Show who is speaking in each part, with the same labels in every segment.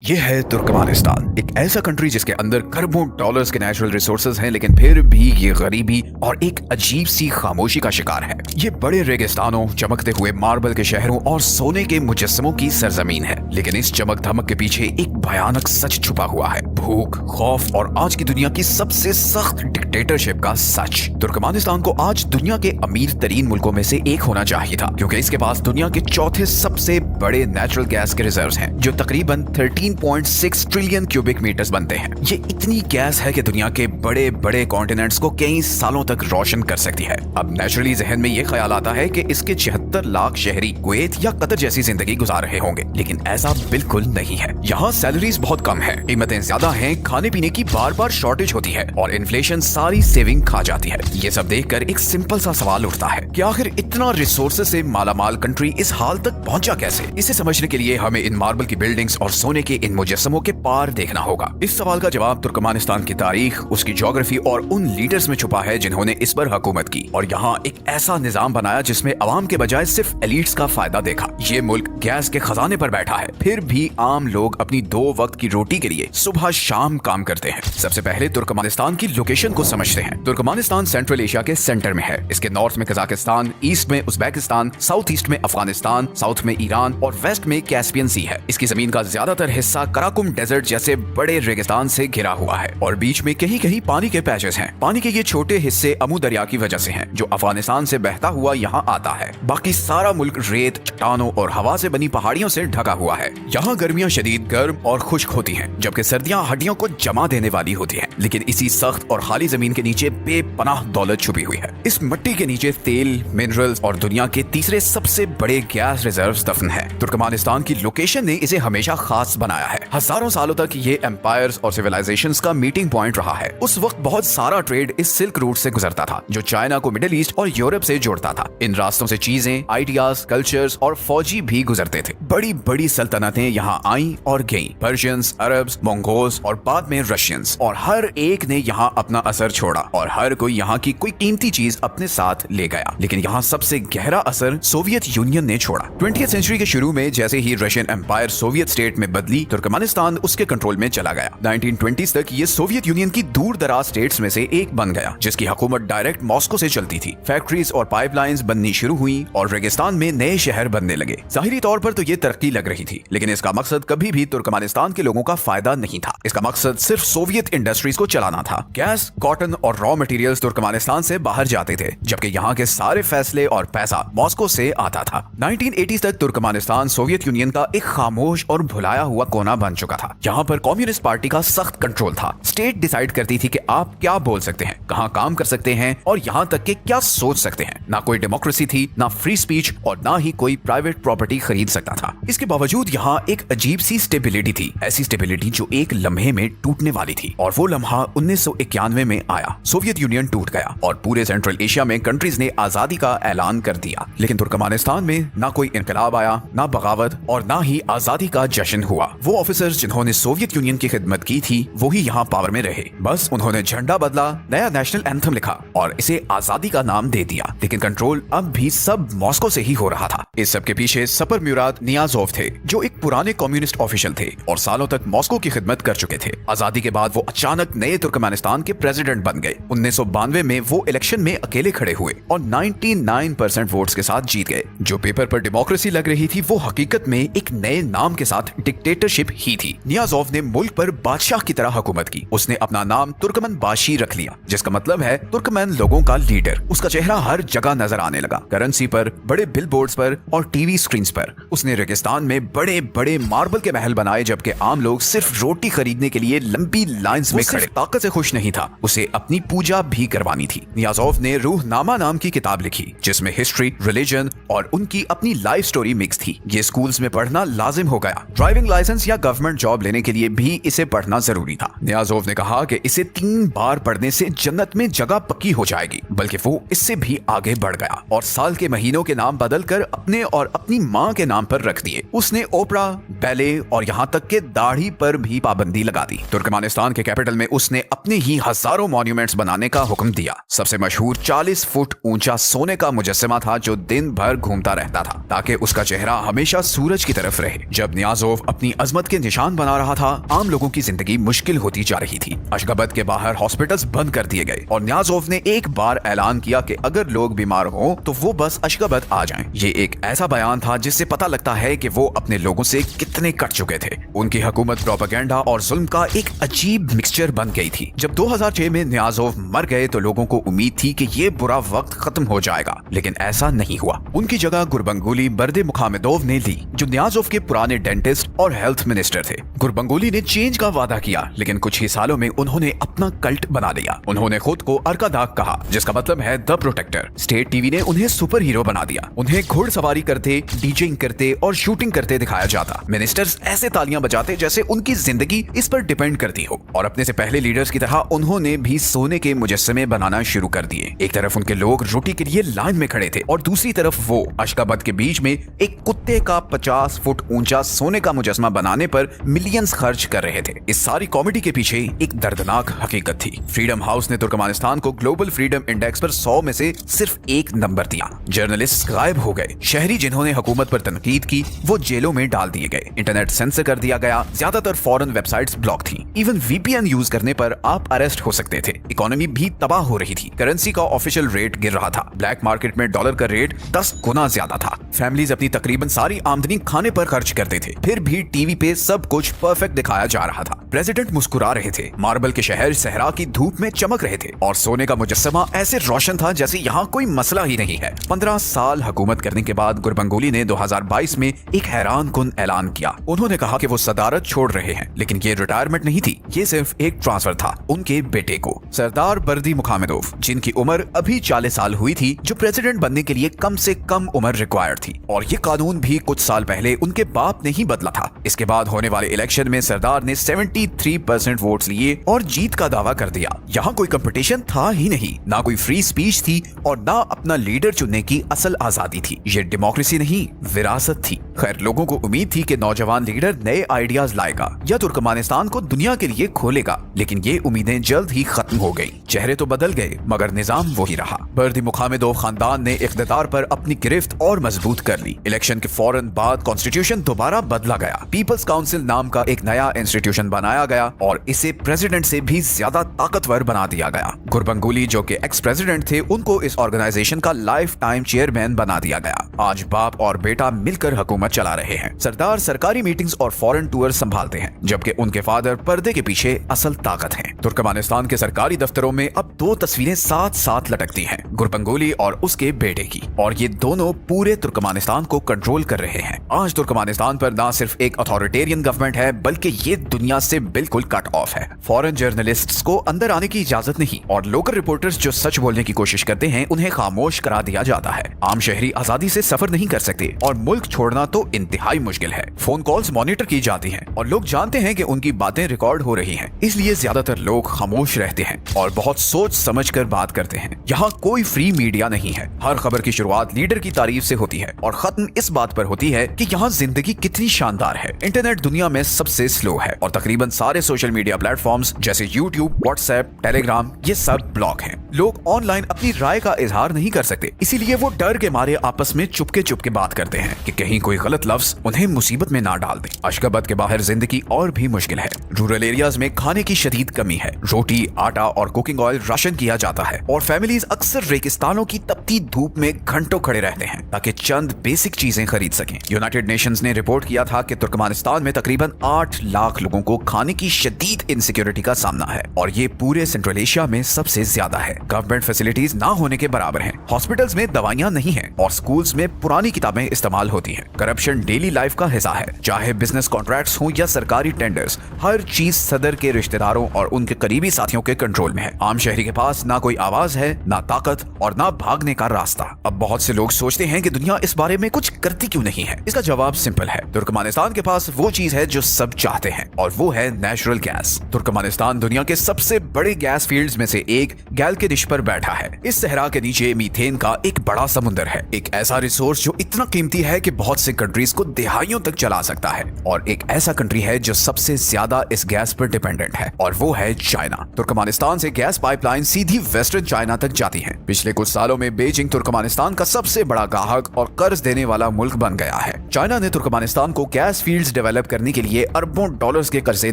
Speaker 1: ये है तुर्कमानिस्तान, एक ऐसा कंट्री जिसके अंदर खरबों डॉलर्स के नेचुरल रिसोर्सेज हैं, लेकिन फिर भी ये गरीबी और एक अजीब सी खामोशी का शिकार है। ये बड़े रेगिस्तानों, चमकते हुए मार्बल के शहरों और सोने के मुजस्समों की सरजमीन है, लेकिन इस चमक धमक के पीछे एक भयानक सच छुपा हुआ है। भूख, खौफ और आज की दुनिया की सबसे सख्त डिक्टेटरशिप का सच। तुर्कमानिस्तान को आज दुनिया के अमीर तरीन मुल्कों में से एक होना चाहिए था, क्योंकि इसके पास दुनिया के चौथे सबसे बड़े नेचुरल गैस के रिजर्व्स हैं, जो तकरीबन 13.6 ट्रिलियन क्यूबिक मीटर्स बनते हैं। ये इतनी गैस है कि दुनिया के बड़े बड़े कॉन्टिनेंट्स को कई सालों तक रोशन कर सकती है। अब नेचुरली जहन में ये ख्याल आता है कि इसके 76 लाख शहरी कुवैत या कतर जैसी जिंदगी गुजार रहे होंगे, लेकिन ऐसा बिल्कुल नहीं है। यहाँ सैलरीज बहुत कम है, कीमतें ज्यादा हैं, खाने पीने की बार बार शॉर्टेज होती है और इन्फ्लेशन सारी सेविंग खा जाती है। ये सब देखकर एक सिंपल सा सवाल उठता है कि आखिर इतना रिसोर्सेज से मालामाल कंट्री इस हाल तक पहुंचा कैसे? इसे समझने के लिए हमें इन मार्बल की बिल्डिंग्स और सोने के इन मुजस्समों के पार देखना होगा। इस सवाल का जवाब तुर्कमानिस्तान की तारीख, उसकी ज्योग्राफी और उन लीडर्स में छुपा है जिन्होंने इस पर हुकूमत की और यहाँ एक ऐसा निजाम बनाया जिसमें अवाम के बजाय सिर्फ एलिट्स का फायदा देखा। ये मुल्क गैस के खजाने पर बैठा है, फिर भी आम लोग अपनी 2 वक्त की रोटी के लिए सुबह शाम काम करते हैं। सबसे पहले तुर्कमानिस्तान की लोकेशन को समझते हैं। तुर्कमानिस्तान सेंट्रल एशिया के सेंटर में है। इसके नॉर्थ में कजाकिस्तान, ईस्ट में उज्बेकिस्तान, साउथ ईस्ट में अफगानिस्तान, साउथ में ईरान और वेस्ट में कैस्पियन सी है। इसकी जमीन का ज्यादातर हिस्सा कराकुम डेजर्ट जैसे बड़े रेगिस्तान से घिरा हुआ है और बीच में कहीं कहीं पानी के पैचेस हैं। पानी के ये छोटे हिस्से अमू दरिया की वजह से हैं, जो अफगानिस्तान से बहता हुआ यहाँ आता है। बाकी सारा मुल्क रेत, चट्टानों और हवा से बनी पहाड़ियों से ढका हुआ है। यहाँ गर्मियाँ शदीद गर्म और खुश्क होती हैं, जबकि सर्दियाँ हड्डियों को जमा देने वाली होती हैं। लेकिन इसी सख्त और खाली जमीन के नीचे बेपनाह दौलत छुपी हुई है। इस मिट्टी के नीचे तेल, मिनरल्स और दुनिया के तीसरे सबसे बड़े गैस रिजर्व्स दफन है। तुर्कमानिस्तान की लोकेशन ने इसे हमेशा खास बनाया है। हजारों सालों तक ये एम्पायर्स और सिविलाइजेशंस का मीटिंग पॉइंट रहा है। उस वक्त बहुत सारा ट्रेड इस सिल्क रूट से गुजरता था, जो चाइना को मिडिल ईस्ट और यूरोप से जोड़ता था। इन रास्तों से चीजें, आइडियाज, कल्चर्स और फौजी भी गुजरते थे। बड़ी बड़ी सल्तनतें यहाँ आईं और गईं। पर्शियंस, अरब्स, मंगोल्स और बाद में रशियंस, और हर एक ने यहाँ अपना असर छोड़ा और हर कोई यहाँ की कोई कीमती चीज अपने साथ ले गया। लेकिन यहाँ सबसे गहरा असर सोवियत यूनियन ने छोड़ा। 20वीं सेंचुरी के शुरू में जैसे ही रशियन एम्पायर सोवियत स्टेट में बदली, तुर्कमानिस्तान उसके कंट्रोल में चला गया। 1920s तक ये सोवियत यूनियन की दूर दराज स्टेट्स में से एक बन गया, जिसकी हुकूमत डायरेक्ट मॉस्को से चलती थी। फैक्ट्रीज और पाइपलाइंस बननी शुरू हुई और रेगिस्तान में नए शहर बनने लगे। जाहिरी तौर पर तो ये तरक्की लग रही थी, लेकिन इसका मकसद कभी भी तुर्कमानिस्तान के लोगों का फायदा नहीं था। इसका मकसद सिर्फ सोवियत इंडस्ट्रीज को चलाना था। गैस, कॉटन और रॉ मटेरियल्स तुर्कमानिस्तान से बाहर जाते थे, जबकि यहाँ के सारे फैसले और पैसा मॉस्को से आता था। 1980s तक तुर्कमानिस्तान सोवियत यूनियन का एक खामोश और भुलाया हुआ कोना बन चुका था। यहाँ पर कम्युनिस्ट पार्टी का सख्त कंट्रोल था। स्टेट डिसाइड करती थी कि आप क्या बोल सकते हैं, कहाँ काम कर सकते हैं और यहाँ तक कि क्या सोच सकते हैं। ना कोई डेमोक्रेसी थी, ना फ्री स्पीच और ना ही कोई प्राइवेट प्रॉपर्टी खरीद सकता था। इसके बावजूद यहाँ एक अजीब सी स्टेबिलिटी थी, ऐसी स्टेबिलिटी जो एक लम्हे में टूटने वाली थी। और वो लम्हा 1991 में आया। सोवियत यूनियन टूट गया और पूरे सेंट्रल एशिया में कंट्रीज ने आजादी का ऐलान कर दिया। लेकिन तुर्कमानिस्तान में ना कोई इनकलाब आया, ना बगावत और ना ही आजादी का जश्न हुआ। वो ऑफिसर्स जिन्होंने सोवियत यूनियन की खिदमत की थी, वो ही यहाँ पावर में रहे। बस उन्होंने झंडा बदला, नया नेशनल एंथम लिखा और इसे आजादी का नाम दे दिया। लेकिन कंट्रोल अब भी सब मॉस्को से ही हो रहा था। इस सब के पीछे सपर म्यूरात नियाज़ोव थे, जो एक पुराने कम्युनिस्ट ऑफिशियल थे और सालों तक मॉस्को की खिदमत कर चुके थे। आजादी के बाद वो अचानक नए तुर्कमेनिस्तान के प्रेसिडेंट बन गए। 1992 में वो इलेक्शन में अकेले खड़े हुए और 99% वोट्स के साथ जीत गए। जो पेपर पर डेमोक्रेसी लग रही थी, वो हकीकत में एक नए नाम के साथ डिक्टेटरशिप ही थी। नियाज़ोव ने मुल्क पर बादशाह की तरह हुकूमत की। उसने अपना नाम तुर्कमन बाशी रख लिया, जिसका मतलब है तुर्कमन लोगों का लीडर। उसका चेहरा हर जगह नजर आने लगा, करेंसी पर, बड़े बिलबोर्ड्स पर और टीवी स्क्रीन्स पर। उसने रेगिस्तान में बड़े बड़े मार्बल के महल बनाए, जबकि आम लोग सिर्फ रोटी खरीदने के लिए लंबी लाइंस में खड़े। ताकत से खुश नहीं था, उसे अपनी पूजा भी करवानी थी। नियाज़ोव ने रूहनामा नाम की किताब लिखी, जिसमें हिस्ट्री, रिलीजन और उनकी अपनी लाइफ स्टोरी मिक्स थी। ये स्कूल्स में पढ़ना लाजिम हो गया। ड्राइविंग लाइसेंस या गवर्नमेंट जॉब लेने के लिए भी इसे पढ़ना जरूरी था। नियाज़ोव ने कहा कि इसे 3 बार पढ़ने से जन्नत में जगह पक्की हो जाएगी, बल्कि वो इससे भी आगे बढ़ गया और साल के महीनों के नाम बदलकर अपने और अपनी माँ के नाम पर रख दिए। उसने ओपरा, बैले और यहाँ तक के दाढ़ी पर भी पाबंदी लगा दी। तुर्कमेनिस्तान के कैपिटल में उसने अपने ही हजारों मॉन्यूमेंट्स बनाने का हुक्म दिया। सबसे मशहूर 40 फुट ऊंचा सोने का मुजस्समा था, जो दिन भर घूमता रहता था ताकि उसका चेहरा हमेशा सूरज की तरफ रहे। जब नियाज़ोव अपनी अजमत के निशान बना रहा था, आम लोगों की जिंदगी मुश्किल होती जा रही थी। अशगाबत के बाहर हॉस्पिटल्स बंद कर दिए गए और नियाज़ोव ने एक बार ऐलान किया कि अगर लोग बीमार हो तो वो बस अशगाबत आ जाएं। ये एक ऐसा बयान था जिससे पता लगता है कि वो अपने लोगों से कितने कट चुके थे। उनकी हुकूमत प्रोपेगेंडा और जुल्म का एक अजीब मिक्सचर बन गई थी। जब 2006 में नियाज़ोव मर गए तो लोगों को उम्मीद थी कि ये बुरा वक्त खत्म हो जाएगा, लेकिन ऐसा नहीं हुआ। उनकी जगह गुरबंगुली बर्दिमुखामेदोव ने ली, जो नियाज़ोव के पुराने डेंटिस्ट और हेल्थ मिनिस्टर थे। गुरबंगुली ने चेंज का वादा किया, लेकिन कुछ ही सालों में उन्होंने अपना कल्ट बना लिया। उन्होंने खुद को अर्कादाक कहा, जिसका मतलब है द प्रोटेक्टर। स्टेट टीवी ने उन्हें सुपर हीरो बना दिया। उन्हें घुड़सवारी करते, डीजिंग करते और शूटिंग करते दिखाया जाता। मिनिस्टर्स ऐसे तालियां बजाते जैसे उनकी जिंदगी इस पर डिपेंड करती हो। और अपने से पहले लीडर्स की तरह उन्होंने भी सोने के मुजस्समे बनाना शुरू कर दिए। एक तरफ उनके लोग रोटी के लिए लाइन में खड़े थे और दूसरी तरफ वो अशगाबत के बीच में एक कुत्ते का 50 फुट ऊंचा सोने का मुजस्समा बनाने पर मिलियंस खर्च कर रहे थे। इस सारी कॉमेडी के पीछे एक दर्दनाक हकीकत थी। फ्रीडम हाउस ने तुर्कमेनिस्तान को ग्लोबल फ्रीडम इंडेक्स पर 100 में से सिर्फ 1 नंबर दिया। जर्नलिस्ट गायब हो गए। शहरी जिन्होंने हुकूमत पर तनकीद की वो जेलों में डाल दिए गए। इंटरनेट सेंसर कर दिया गया। ज्यादातर फॉरेन वेबसाइट्स ब्लॉक थी। इवन वीपीएन यूज करने पर आप अरेस्ट हो सकते थे। इकोनॉमी भी तबाह हो रही थी। करेंसी का ऑफिशियल रेट गिर रहा था। ब्लैक मार्केट में डॉलर का रेट 10 गुना ज्यादा था। फैमिलीज अपनी तकरीबन सारी आमदनी खाने पर खर्च करते थे। फिर भी टीवी पे सब कुछ परफेक्ट दिखाया जा रहा था। प्रेसिडेंट मुस्कुरा रहे थे। मार्बल के शहर सहरा की धूप में चमक रहे थे और सोने का मुजस्समा ऐसे रोशन था जैसे यहाँ कोई मसला ही नहीं है। 15 साल हुकूमत करने के बाद गुरबंगुली ने 2022 में एक हैरान कुन ऐलान किया। उन्होंने कहा कि वो सदारत छोड़ रहे हैं, लेकिन ये रिटायरमेंट नहीं थी, ये सिर्फ एक ट्रांसफर था उनके बेटे को, सरदार बर्दिमुखामेदोव, जिनकी उम्र अभी 40 साल हुई थी, जो प्रेसिडेंट बनने के लिए कम से कम उम्र रिक्वायर्ड थी। और ये कानून भी कुछ साल पहले उनके बाप ने ही बदला था। इसके बाद होने वाले इलेक्शन में सरदार ने 73% वोट्स लिए और जीत का दावा कर दिया। यहाँ कोई कंपटीशन था ही नहीं, ना कोई फ्री स्पीच थी और ना अपना लीडर चुनने की असल आजादी थी। ये डेमोक्रेसी नहीं, विरासत थी। खैर, लोगों को उम्मीद थी कि नौजवान लीडर नए आइडियाज लाएगा या तुर्कमेनिस्तान को दुनिया के लिए खोलेगा, लेकिन ये उम्मीदें जल्द ही खत्म हो गई। चेहरे तो बदल गए मगर निजाम वही रहा। बर्दिमुखामेदोव खानदान ने इख्तियार पर अपनी गिरफ्त और मजबूत कर ली। इलेक्शन के फौरन बाद कॉन्स्टिट्यूशन दोबारा बदला गया। पीपल्स काउंसिल नाम का एक नया इंस्टीट्यूशन बनाया गया और इसे प्रेसिडेंट से भी ज्यादा ताकतवर बना दिया गया। गुरबंगुली, जो कि एक्स प्रेसिडेंट थे, उनको इस ऑर्गेनाइजेशन का लाइफ टाइम चेयरमैन बना दिया गया। आज बाप और बेटा मिलकर हुकूमत चला रहे हैं। सरदार सरकारी मीटिंग्स और फॉरेन टूर संभालते हैं, जबकि उनके फादर पर्दे के पीछे असल ताकत हैं। तुर्कमेनिस्तान के सरकारी दफ्तरों में अब 2 तस्वीरें साथ साथ लटकती हैं, गुरबंगुली और उसके बेटे की, और ये दोनों पूरे तुर्कमेनिस्तान को कंट्रोल कर रहे हैं। आज तुर्कमेनिस्तान पर ना सिर्फ एक अथॉरिटेरियन गवर्नमेंट है, बल्कि ये दुनिया से बिल्कुल कट ऑफ है। फॉरेन जर्नलिस्ट्स को अंदर आने की इजाजत नहीं और लोकल रिपोर्टर्स जो सच बोलने की कोशिश करते हैं उन्हें खामोश करा दिया जाता है। आम शहरी आजादी से सफर नहीं कर सकते और मुल्क छोड़ना तो इंतहाई मुश्किल है। फोन कॉल्स मॉनिटर की जाती हैं और लोग जानते हैं कि उनकी बातें रिकॉर्ड हो रही हैं, इसलिए ज्यादातर लोग खामोश रहते हैं और बहुत सोच समझ कर बात करते हैं। यहाँ कोई फ्री मीडिया नहीं है। हर खबर की शुरुआत लीडर की तारीफ से होती है और खत्म इस बात पर होती है कि यहाँ जिंदगी कितनी शानदार है। इंटरनेट दुनिया में सबसे स्लो है और तकरीबन सारे सोशल मीडिया प्लेटफॉर्म्स जैसे यूट्यूब, व्हाट्सएप, टेलीग्राम, ये सब ब्लॉक हैं। लोग ऑनलाइन अपनी राय का इजहार नहीं कर सकते, इसीलिए वो डर के मारे आपस में चुपके चुपके बात करते हैं कि कहीं कोई गलत लफ्ज उन्हें मुसीबत में ना डाल दे। अशगाबत के बाहर जिंदगी और भी मुश्किल है। रूरल एरियाज में खाने की शदीद कमी है। रोटी, आटा और कुकिंग ऑयल राशन किया जाता है और फैमिलीज अक्सर रेगिस्तानों की तपती धूप में घंटों खड़े रहते हैं ताकि चंद बेसिक चीजें खरीद सकें। यूनाइटेड नेशंस ने रिपोर्ट किया था कि तुर्कमेनिस्तान में तकरीबन 8 लाख लोगों को खाने की शदीद इनसिक्योरिटी का सामना है और ये पूरे सेंट्रल एशिया में सबसे ज्यादा है। गवर्नमेंट फैसिलिटीज ना होने के बराबर हैं। हॉस्पिटल्स में दवाइयां नहीं हैं और स्कूल्स में पुरानी किताबें इस्तेमाल होती हैं। करप्शन डेली लाइफ का हिस्सा है, चाहे बिजनेस कॉन्ट्रैक्ट्स हों या सरकारी टेंडर्स। हर चीज सदर के रिश्तेदारों और उनके करीबी साथियों के कंट्रोल में है। आम शहरी के पास ना कोई आवाज है, ना ताकत और ना भागने का रास्ता। अब बहुत से लोग सोचते हैं कि दुनिया इस बारे में कुछ करती क्यों नहीं है। इसका जवाब सिंपल है, तुर्कमेनिस्तान के पास वो चीज है जो सब चाहते हैं और वो है नेचुरल गैस। तुर्कमेनिस्तान दुनिया के सबसे बड़े गैस फील्ड्स में से एक गैल के डिश पर बैठा है। इस सहरा के नीचे मीथेन का एक बड़ा समुंदर है, एक ऐसा रिसोर्स जो इतना कीमती है कि बहुत से कंट्रीज को दिहाइयों तक चला सकता है, और एक ऐसा कंट्री है जो सबसे ज्यादा इस गैस पर डिपेंडेंट है और वो है चाइना। तुर्कमेनिस्तान से गैस पाइपलाइन सीधी वेस्टर्न चाइना तक जाती है। पिछले कुछ सालों में बीजिंग तुर्कमेनिस्तान का सबसे बड़ा ग्राहक और कर्ज देने वाला मुल्क बन गया है। चाइना ने तुर्कमेनिस्तान को गैस फील्ड्स डेवलप करने के लिए अरबों डॉलर्स के कर्जे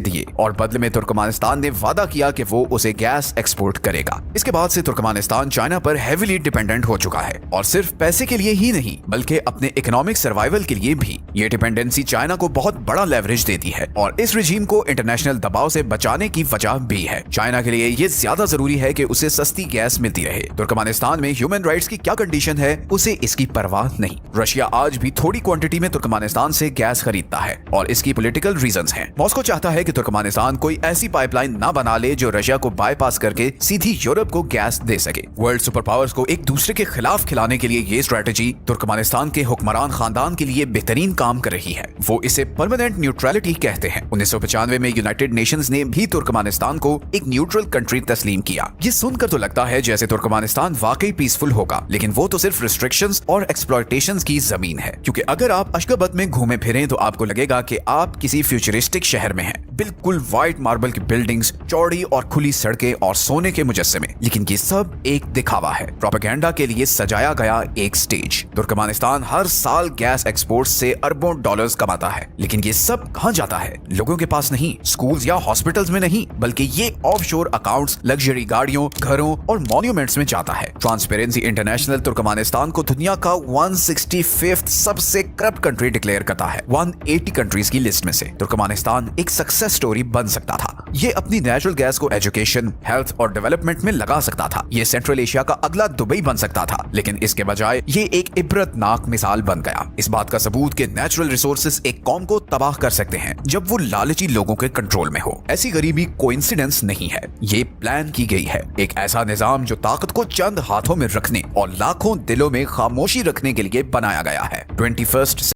Speaker 1: दिए और बदले में तुर्कमेनिस्तान ने वादा किया कि वो उसे गैस एक्सपोर्ट करेगा। इसके बाद से तुर्कमेनिस्तान चाइना पर हेवीली डिपेंडेंट हो चुका है और सिर्फ पैसे के लिए ही नहीं बल्कि अपने इकोनॉमिक सर्वाइवल के लिए भी। ये डिपेंडेंसी चाइना को बहुत बड़ा लेवरेज देती है और इस रिजीम को इंटरनेशनल दबाव से बचाने की वजह भी है। चाइना के लिए ये ज्यादा जरूरी है कि उसे सस्ती गैस मिलती रहे। तुर्कमेनिस्तान में ह्यूमन राइट्स की क्या कंडीशन है उसे इसकी परवाह नहीं। रशिया आज भी थोड़ी क्वांटिटी में तुर्कमेनिस्तान से गैस खरीदता है और इसकी पॉलिटिकल रीजंस हैं। मॉस्को चाहता है कि तुर्कमेनिस्तान कोई ऐसी पाइपलाइन ना बना ले जो रशिया को बाईपास करके सीधी यूरोप को गैस दे सके। वर्ल्ड सुपर पावर्स को एक दूसरे के खिलाफ खिलाने के लिए ये स्ट्रेटेजी तुर्कमेनिस्तान के हुक्मरान खानदान के लिए बेहतरीन काम कर रही है। वो इसे परमानेंट न्यूट्रलिटी कहते हैं। 1995 में यूनाइटेड नेशंस ने भी तुर्कमेनिस्तान को एक न्यूट्रल कंट्री तस्लीम किया। ये सुनकर तो लगता है जैसे तुर्कमेनिस्तान वाकई पीसफुल होगा, लेकिन वो तो सिर्फ रिस्ट्रिक्शंस और एक्सप्लॉयटेशंस की जमीन है। क्योंकि अगर आप अशगाबत में घूमे फिरें तो आपको लगेगा कि आप किसी फ्यूचरिस्टिक शहर में हैं। बिल्कुल व्हाइट मार्बल की बिल्डिंग्स, चौड़ी और खुली सड़कें और सोने के मुजस्समे, लेकिन ये सब एक दिखावा है, प्रोपेगेंडा के लिए सजाया गया एक स्टेज। तुर्कमेनिस्तान हर साल गैस एक्सपोर्ट से अरबों डॉलर्स कमाता है, लेकिन ये सब कहां जाता है? लोगों के पास नहीं, स्कूल्स या हॉस्पिटल्स में नहीं, बल्कि ये ऑफशोर अकाउंट्स, लग्जरी गाड़ियों, घरों और मॉन्यूमेंट्स में जाता है। ट्रांसपेरेंसी इंटरनेशनल तुर्कमेनिस्तान को दुनिया का 165th सबसे करप्ट कंट्री डिक्लेयर करता है 180 कंट्रीज की लिस्ट में से। तुर्कमेनिस्तान एक सक्सेस स्टोरी बन सकता था। ये अपनी नेचुरल गैस को एजुकेशन, हेल्थ और डेवलपमेंट में लगा सकता था। ये सेंट्रल एशिया का अगला दुबई बन सकता था, लेकिन इसके बजाय ये एक इबरतनाक मिसाल बन गया। इस बात का सबूत कि नेचुरल रिसोर्सेज एक कौम को तबाह कर सकते हैं जब वो लालची लोगों के कंट्रोल में हो। ऐसी गरीबी कोइंसिडेंस नहीं है, ये प्लान की गई है। एक ऐसा निजाम जो ताकत को चंद हाथों में रखने और लाखों दिलों में खामोशी रखने के लिए बनाया गया है। 21st